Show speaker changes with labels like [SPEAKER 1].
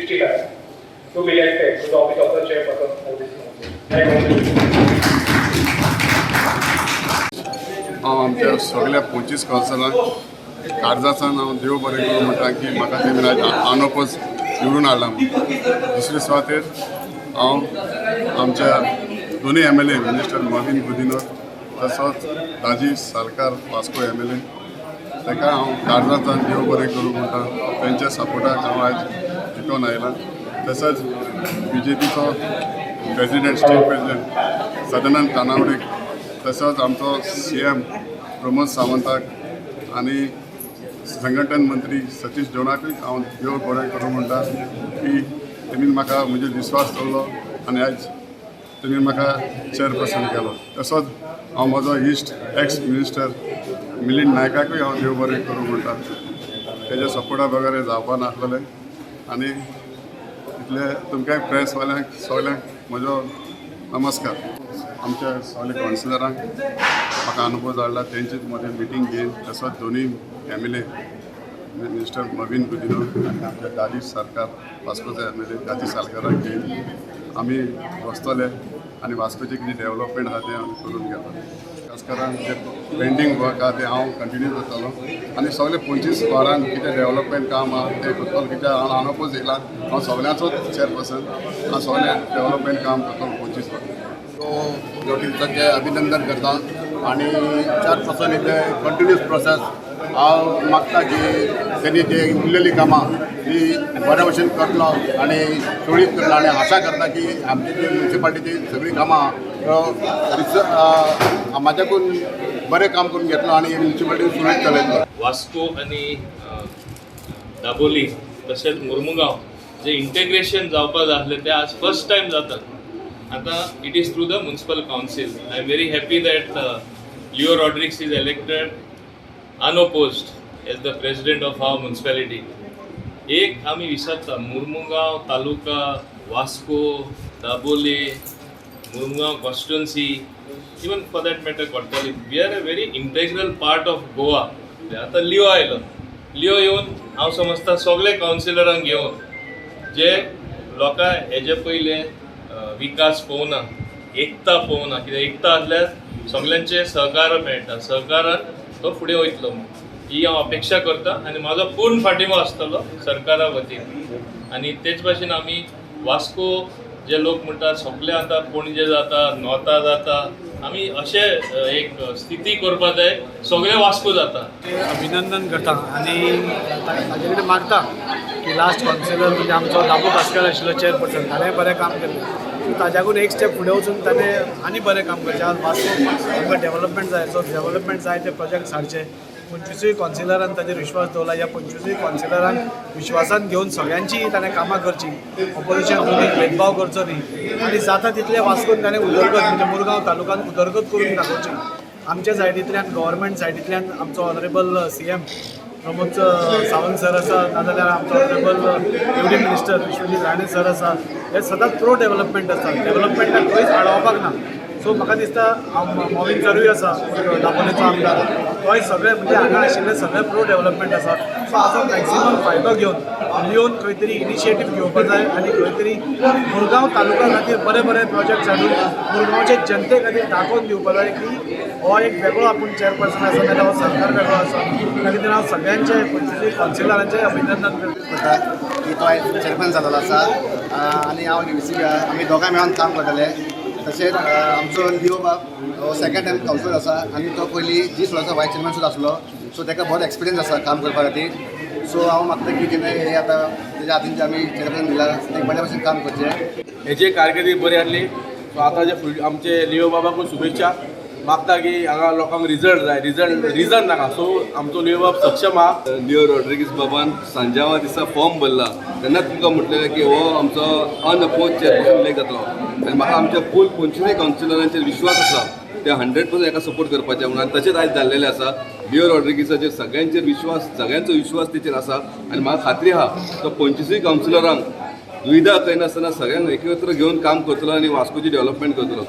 [SPEAKER 1] 65 to be elected to the office of the chairperson of this council.
[SPEAKER 2] आमच्या सगळ्या 25 काउन्सिलरांक काळजासान हांव देव बरें करूं म्हणटा की म्हाका तेमी आज अनऑपोज निवडून हाडला. दुसरे सुवातेर हांव आमच्या दोनूय MLA मिनिस्टर गुदिन्हो तसोच दाजी सालकार वास्को MLA ताका हांव काळजासान देव बरें करूं म्हणटा. तेंच्या सपोर्टाक हांव आज जिखून आयला. तसोच BJPचो प्रेसिडेंट स्टेट प्रेसिडेंट सदानंद तानावडेक तसोच आमचो CM प्रमोद सावंताक आनी संघटन मंत्री सतीश जोनाकूय हांव देव बरें करूं म्हणटा की तेमी म्हाका म्हणजे विश्वास दवरलो आनी आयज तेमी म्हाका चेअरपर्सन केलो. तसोच हांव म्हजो इश्ट एक्स मिनिस्टर मिलिंद नायकाकूय हांव देव बरें करूं म्हणटा. तेज्या सपोर्टा बगैर जावपा नासलेलें. आनी इतले तुमकां प्रेसवाल्यांक सगळ्यांक म्हजो नमस्कार. आमच्या सगळ्या काउन्सिलरांक म्हाका अनुभव हाडला. तेंचे मदें मिटींग घेवन तसोच दोनूय MLA मिनिस्टर गुदिन्हो आनी आमच्या दाजी सरकार वास्कोचे MLA दाजी सालकाराक घेवन आमी बसतले आनी वास्कोचें कितें डेव्हलपमेंट आसा तें आमी करून घेतले. खास करून जे पेंडींग वर्क आसा तें हांव कंटिन्यू करतलो आनी सगळे 25 वारांत कितें डेव्हलपमेंट काम आसा तें करतलो. कित्याक हांव अनऑपोज येयला. हांव सगळ्यांचोच चेअरपर्सन. हांव सगळें डेव्हलपमेंट काम करतलो 25 वारांत.
[SPEAKER 3] जोडीचे अभिनंदन करता आणि चेअरपर्सन इथे कंटिन्यूस प्रोसेस हांव मागता की त्यांनी जे उरलेली कामां ती बऱ्या भशेन करतलो आणि सुरळीत करतलो आणि आशा करता की आमची जी म्युन्सिपाल्टीची सगळी कामां म्हाज्याकून बरें काम करून घेतलो आणि म्युन्सिपाल्टी सुरळीत चलयतलो.
[SPEAKER 4] वास्को आणि दाबोली तसेच मुर्मुगांव जे इंटेग्रेशन जावपाक जाय आसलें तें आज फर्स्ट टायम जाता. आता it is through the municipal council. I am very happy that Leo Rodrigues is elected unopposed as the president of our municipality. एक आम्ही विसरता Mormugao taluka, Vasco, Dabolim, Mormugao constituency, even for that matter Cortalim, we are a very integral part of Goa. आता Leo आयलो. Leo येवन हांव समजता सगळे काउन्सिलरांक घेवन जे लोकां हेजे पयले विकास पळोवना, एकता पळोवना. कित्याक एकता आसल्यार सगळ्यांचे सहकार मेळटा. सहकारान तो फुडें वयतलो ही हांव अपेक्षा करता आनी म्हाजो पूर्ण फाटिंबो आसतलो सरकारा वतीन. आनी तेच भाशेन आमी वास्को जे लोक म्हणटा सगळे आतां पणजे जाता, नोता जाता, आमी अशें एक स्थिती करपा जाय सगळे वास्को जाता.
[SPEAKER 5] अभिनंदन करता आनी ताजे कडेन मागता की लास्ट काउन्सिलर म्हणजे आमचो दाबो भास्कर आशिल्लो चेअरपर्सन ताणें बरें काम केलें. ताज्याकून एक स्टेप फुडें वचून ताणें आनी बरें काम करचें. आज वास्को आमकां डेव्हलपमेंट जाय. सो डेव्हलपमेंट जाय ते प्रोजेक्ट हाडचे. 25 काउन्सिलरान ताजेर विश्वास दवरला. ह्या 25 काउन्सिलरांक विश्वासान घेवन सगळ्यांची ताणें कामां करची. ऑपोजिशन मदीं भेदभाव करचो न्ही आनी जाता तितले वास्कोन ताणें उदरगत म्हणजे मुरगांव तालुक्यान उदरगत करून दाखोवची. आमच्या सायडींतल्यान गव्हर्मेंट सायडींतल्यान आमचो honourable CM Pramod Sawant sir आसा, नाजाल्यार आमचो honourable deputy minister Vishwajit Rane sir आसा. हे सदांच प्रो डेव्हलपमेंट आसता. डेव्हलपमेंटाक खंयच आडोवपाक ना. सो म्हाका दिसता मोविन सरूय आसा दाबोलेचो आमदार, तोय सगळे म्हणजे हांगा आशिल्ले सगळे प्रो डेव्हलपमेंट आसा. सो हाचो मॅक्सिमम फायदो घेवन येवन खंय तरी इनिशिएटीव घेवपाक जाय आनी खंय तरी मुरगांव तालुका खातीर बरे बरे प्रोजेक्ट हाडून मुरगांवचे जनते खातीर दाखोवन दिवपाक जाय की हो एक वेगळो आपूण चेअरपर्सन आसा नाजाल्यार हो सरकार वेगळो आसा. त्या खातीर हांव सगळ्यांचे 25 काउन्सिलरांचें अभिनंदन करता
[SPEAKER 3] की तो आयज चेअरमॅन जाल्लो आसा आनी हांव UCB आमी दोगांय मेळून काम करतले. तशेंच आमचो लिओ बाब सेकंड टायम काउन्सिलर आसा आनी तो पयलीं 20 वर्सां वायस चेअरमॅन सुद्दां आसलो. सो ताका बरो एक्सपिरियन्स आसा काम करपा खातीर. सो हांव मागता की जेन्ना हे आतां तेज्या हातीन जे आमी चेअरपर्सन दिला ते बऱ्या भशेन काम करचें.
[SPEAKER 6] हेची कारकिर्दी बरी जातली. सो आतां जे आमचे लिओ बाबाकूय शुभेच्छा मागता की हांगा लोकांक रिजल्ट जाय. रिजन नाका. सो आमचो लिओ बाब सक्षम आहा.
[SPEAKER 7] लिओ रॉड्रिगीस बाबान सांजावा दिसा फॉर्म भरला तेन्ना तुमकां म्हटलेलें की हो आमचो अनअपोज चेअरपर्सन इलेक्ट जातलो आनी म्हाका आमच्या फूल 25 काउन्सिलरांचेर विश्वास आसा ते 100% हेका सपोर्ट करपाचें म्हणून तशेंच आयज जाल्लेलें आसा. लिओ रॉड्रिगीसाचेर सगळ्यांचेर विश्वास सगळ्यांचो विश्वास तेचेर आसा आनी म्हाका खात्री आहा तो 25 काउन्सिलरांक दुविधा खंय नासतना सगळ्यांक एकत्र घेवन काम करतलो आनी वास्कोची डेव्हलपमेंट करतलो.